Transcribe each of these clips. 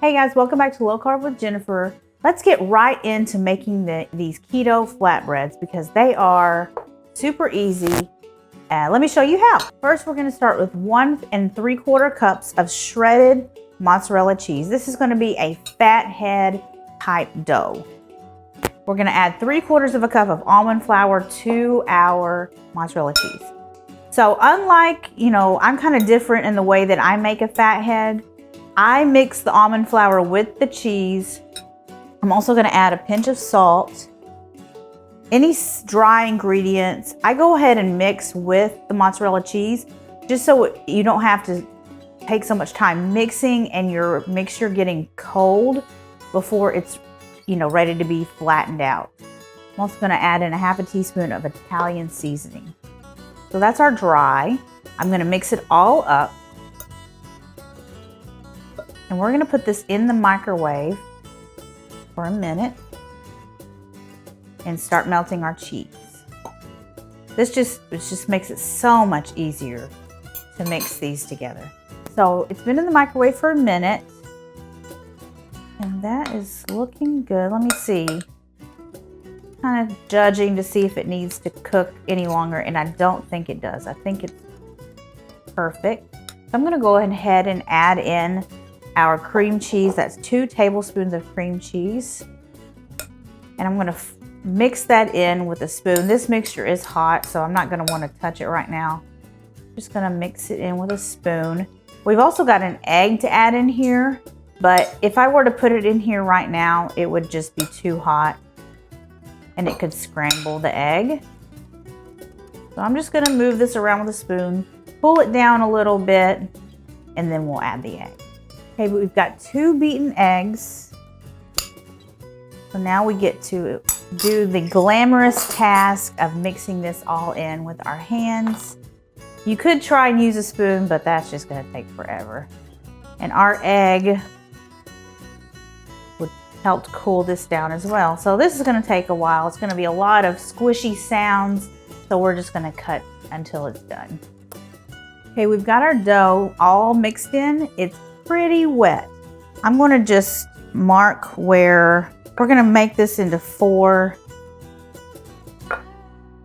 Hey guys, welcome back to Low Carb with Jennifer. Let's get right into making these keto flatbreads because they are super easy. Let me show you how. First, we're going to start with 1 3/4 cups of shredded mozzarella cheese. This is going to be a fathead type dough. We're going to add 3/4 cup of almond flour to our mozzarella cheese. So unlike, I'm kind of different in the way that I make a fathead. I mix the almond flour with the cheese. I'm also going to add a pinch of salt. Any dry ingredients, I go ahead and mix with the mozzarella cheese just so you don't have to take so much time mixing and your mixture getting cold before it's, ready to be flattened out. I'm also going to add in a half a teaspoon of Italian seasoning. So that's our dry. I'm going to mix it all up. And we're going to put this in the microwave for a minute and start melting our cheese. It just makes it so much easier to mix these together. So it's been in the microwave for a minute and that is looking good. Let me see. Kind of judging to see if it needs to cook any longer, and I don't think it does. I think it's perfect. So I'm going to go ahead and add in our cream cheese. That's 2 tablespoons of cream cheese. And I'm going to mix that in with a spoon. This mixture is hot, so I'm not going to want to touch it right now. Just going to mix it in with a spoon. We've also got an egg to add in here, but if I were to put it in here right now, it would just be too hot and it could scramble the egg. So I'm just going to move this around with a spoon, pull it down a little bit, and then we'll add the egg. Okay, but we've got 2 beaten eggs. So now we get to do the glamorous task of mixing this all in with our hands. You could try and use a spoon, but that's just going to take forever. And our egg would help to cool this down as well. So this is going to take a while. It's going to be a lot of squishy sounds. So we're just going to cut until it's done. Okay, we've got our dough all mixed in. It's pretty wet. I'm going to just mark where we're going to make this into 4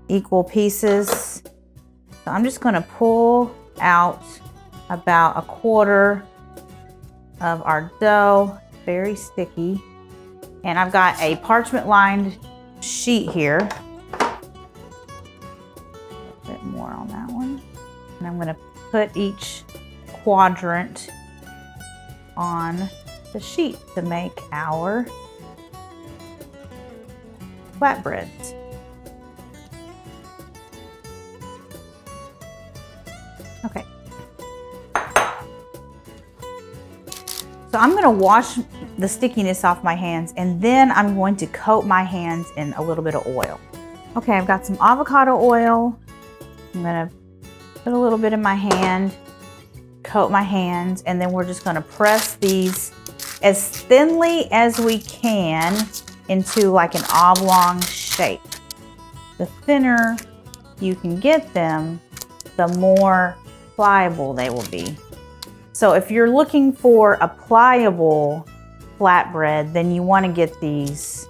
equal pieces. So I'm just going to pull out about 1/4 of our dough. Very sticky. And I've got a parchment lined sheet here. A bit more on that one. And I'm going to put each quadrant on the sheet to make our flatbreads. Okay. So I'm going to wash the stickiness off my hands and then I'm going to coat my hands in a little bit of oil. Okay, I've got some avocado oil. I'm going to put a little bit in my hand, coat my hands, and then we're just going to press these as thinly as we can into like an oblong shape. The thinner you can get them, the more pliable they will be. So if you're looking for a pliable flatbread, then you want to get these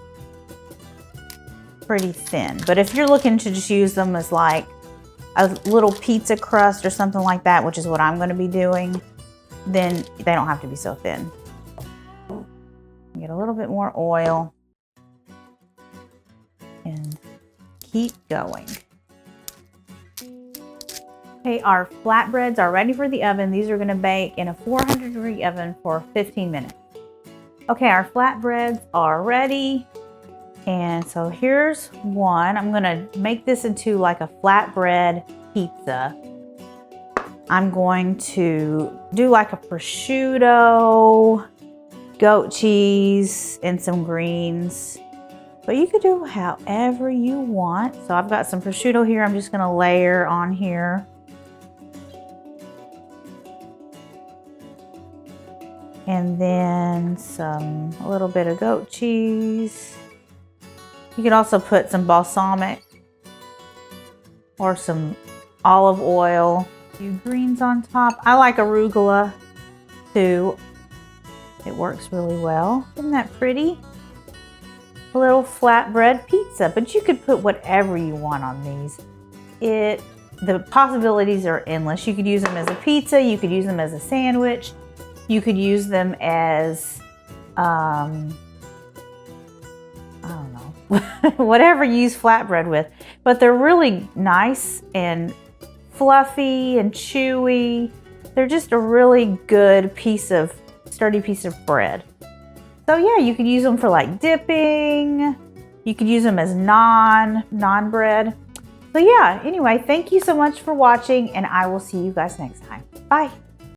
pretty thin. But if you're looking to just use them as like a little pizza crust or something like that, which is what I'm going to be doing, then they don't have to be so thin. Get a little bit more oil and keep going. Okay, our flatbreads are ready for the oven. These are going to bake in a 400-degree oven for 15 minutes. Okay, our flatbreads are ready. And so here's one. I'm going to make this into like a flatbread pizza. I'm going to do like a prosciutto, goat cheese, and some greens. But you could do however you want. So I've got some prosciutto here. I'm just going to layer on here. And then a little bit of goat cheese. You can also put some balsamic or some olive oil. A few greens on top. I like arugula too. It works really well. Isn't that pretty? A little flatbread pizza, but you could put whatever you want on these. The possibilities are endless. You could use them as a pizza, you could use them as a sandwich, you could use them as, I don't know, whatever you use flatbread with. But they're really nice and fluffy and chewy. They're just a really good sturdy piece of bread. So yeah, you could use them for like dipping. You could use them as non bread. So yeah, anyway, thank you so much for watching, and I will see you guys next time. Bye.